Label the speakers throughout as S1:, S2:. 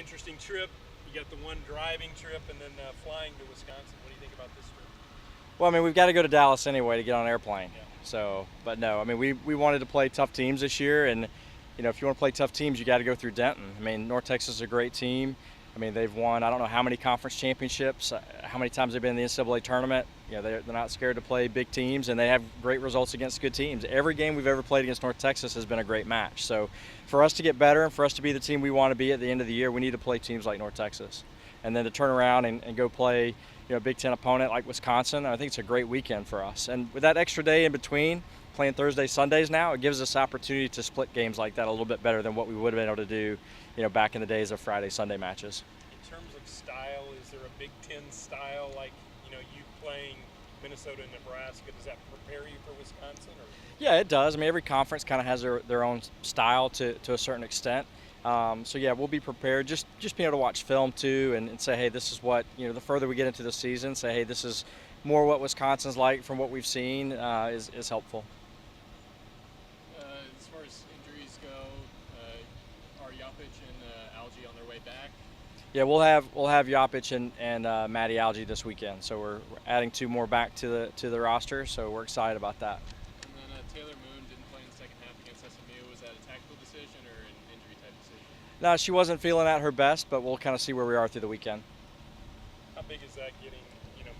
S1: interesting trip. You got the one driving trip and then flying to Wisconsin. What do you think about this trip?
S2: Well, I mean, we've got to go to Dallas anyway to get on an airplane.
S1: Yeah.
S2: So, but no, I mean, we wanted to play tough teams this year, and if you want to play tough teams, you got to go through Denton. I mean, North Texas is a great team. I mean, they've won I don't know how many conference championships, how many times they've been in the NCAA tournament. They're not scared to play big teams, and they have great results against good teams. Every game we've ever played against North Texas has been a great match. So, for us to get better and for us to be the team we want to be at the end of the year, we need to play teams like North Texas, and then to turn around and go play a Big Ten opponent like Wisconsin. I think it's a great weekend for us. And with that extra day in between, playing Thursdays, Sundays now, it gives us opportunity to split games like that a little bit better than what we would have been able to do, back in the days of Friday, Sunday matches.
S1: In terms of style, is there a Big Ten style like, you playing Minnesota and Nebraska? Does that prepare you for Wisconsin? Or?
S2: Yeah, it does. I mean, every conference kind of has their own style to a certain extent. So yeah, we'll be prepared. Just being able to watch film too, and say, hey, this is what the further we get into the season, say, hey, this is more what Wisconsin's like from what we've seen is helpful.
S3: As far as injuries go, are Jopic and Algie on their way back?
S2: Yeah, we'll have Jopic and Maddie Algie this weekend. So we're adding two more back to the roster. So we're excited about that.
S3: And then Taylor Moon didn't play in the second half against SMU. Was that a tactical decision or an injury type decision?
S2: No, she wasn't feeling at her best, but we'll kind of see where we are through the weekend.
S1: How big is that getting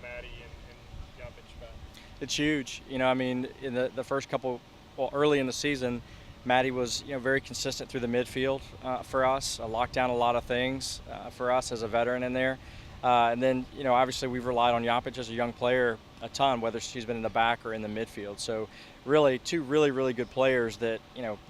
S1: Maddie and Jopic back?
S2: It's huge. I mean, in the first couple, early in the season, Maddie was very consistent through the midfield for us, locked down a lot of things for us as a veteran in there. And then, obviously we've relied on Jopic as a young player a ton, whether she's been in the back or in the midfield. So really, two really, really good players that,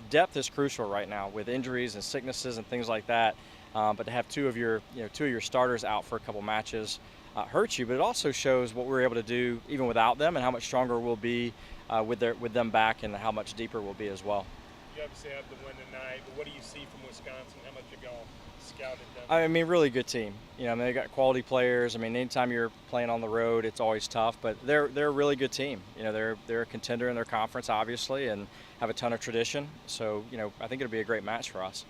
S2: depth is crucial right now with injuries and sicknesses and things like that. But to have two of your starters out for a couple matches hurts you, but it also shows what we're able to do even without them and how much stronger we'll be with them back and how much deeper we'll be as well.
S1: You obviously have the win tonight, but what do you see from Wisconsin? How much have y'all scouted them?
S2: I mean, really good team. I mean, they got quality players. I mean, anytime you're playing on the road, it's always tough, but they're a really good team. They're a contender in their conference, obviously, and have a ton of tradition. So, I think it'll be a great match for us.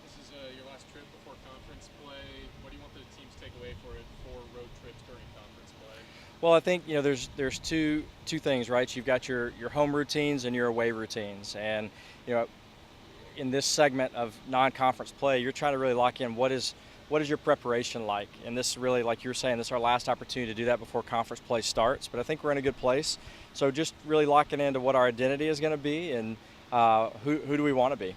S3: This is your last trip before conference play. What do you want the teams to take away for road trips during conference play?
S2: Well, I think there's two things, right? You've got your home routines and your away routines, and in this segment of non-conference play, you're trying to really lock in what is your preparation like, and this really, like you're saying, this is our last opportunity to do that before conference play starts. But I think we're in a good place, so just really locking into what our identity is going to be and who do we want to be.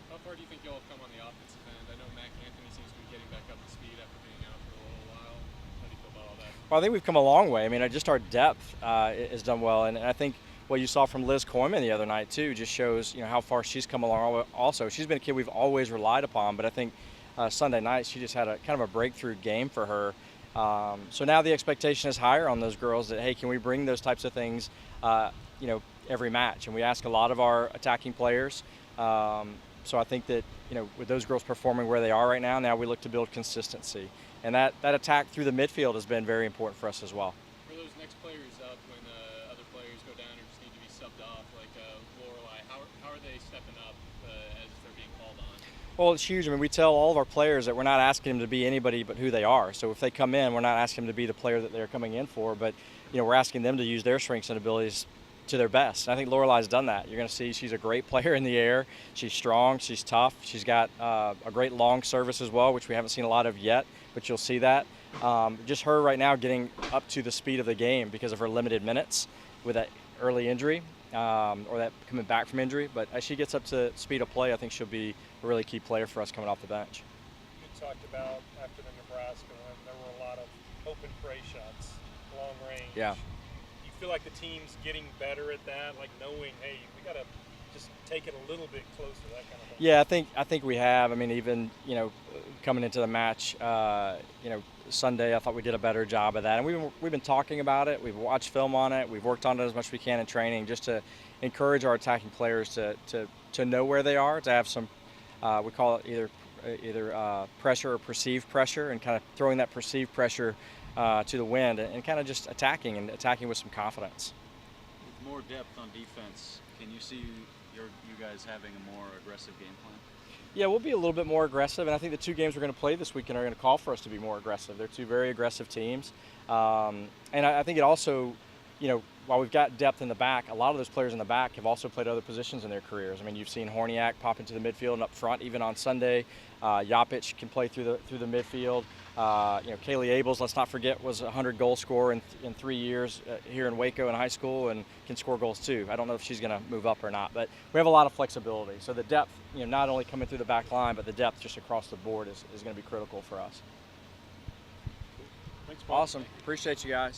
S3: How far do you think you'll have come on the offensive end? I know Mac Anthony seems to be getting back up to speed after being out for a little while. How do you feel about all that?
S2: Well, I think we've come a long way. I mean, just our depth has done well, and I think what you saw from Liz Koyman the other night too just shows how far she's come along. Also, she's been a kid we've always relied upon, but I think Sunday night she just had a kind of a breakthrough game for her. So now the expectation is higher on those girls that, hey, can we bring those types of things every match? And we ask a lot of our attacking players. So I think that with those girls performing where they are right now we look to build consistency, and that attack through the midfield has been very important for us as well.
S3: For those next players up, when other players go down or just need to be subbed off, like Lorelei, how are they stepping up as they're being called on?
S2: Well, it's huge. I mean, we tell all of our players that we're not asking them to be anybody but who they are. So if they come in, we're not asking them to be the player that they're coming in for, but we're asking them to use their strengths and abilities to their best. And I think Lorelei's done that. You're going to see she's a great player in the air. She's strong. She's tough. She's got a great long service as well, which we haven't seen a lot of yet, but you'll see that. Just her right now getting up to the speed of the game because of her limited minutes with that early injury or that coming back from injury. But as she gets up to speed of play, I think she'll be a really key player for us coming off the bench.
S1: You talked about after the Nebraska one, there were a lot of open prey shots, long range.
S2: Yeah.
S1: You feel like the team's getting better at that, like knowing, hey, we got to just take it a little bit closer, that kind of thing?
S2: Yeah, I think we have. I mean, even coming into the match, Sunday, I thought we did a better job of that, and we've been talking about it. We've watched film on it. We've worked on it as much as we can in training, just to encourage our attacking players to know where they are, to have some. We call it either pressure or perceived pressure, and kind of throwing that perceived pressure to the wind, and kind of just attacking with some confidence.
S4: With more depth on defense, can you see you guys having a more aggressive game plan?
S2: Yeah, we'll be a little bit more aggressive, and I think the two games we're going to play this weekend are going to call for us to be more aggressive. They're two very aggressive teams, and I think it also, while we've got depth in the back, a lot of those players in the back have also played other positions in their careers. I mean, you've seen Horniak pop into the midfield and up front, even on Sunday. Jopic can play through the midfield. Kaylee Abels, let's not forget, was a 100-goal scorer in 3 years here in Waco in high school and can score goals too. I don't know if she's going to move up or not, but we have a lot of flexibility. So the depth, not only coming through the back line, but the depth just across the board is going to be critical for us.
S1: Thanks, Paul.
S2: Awesome. Appreciate you guys.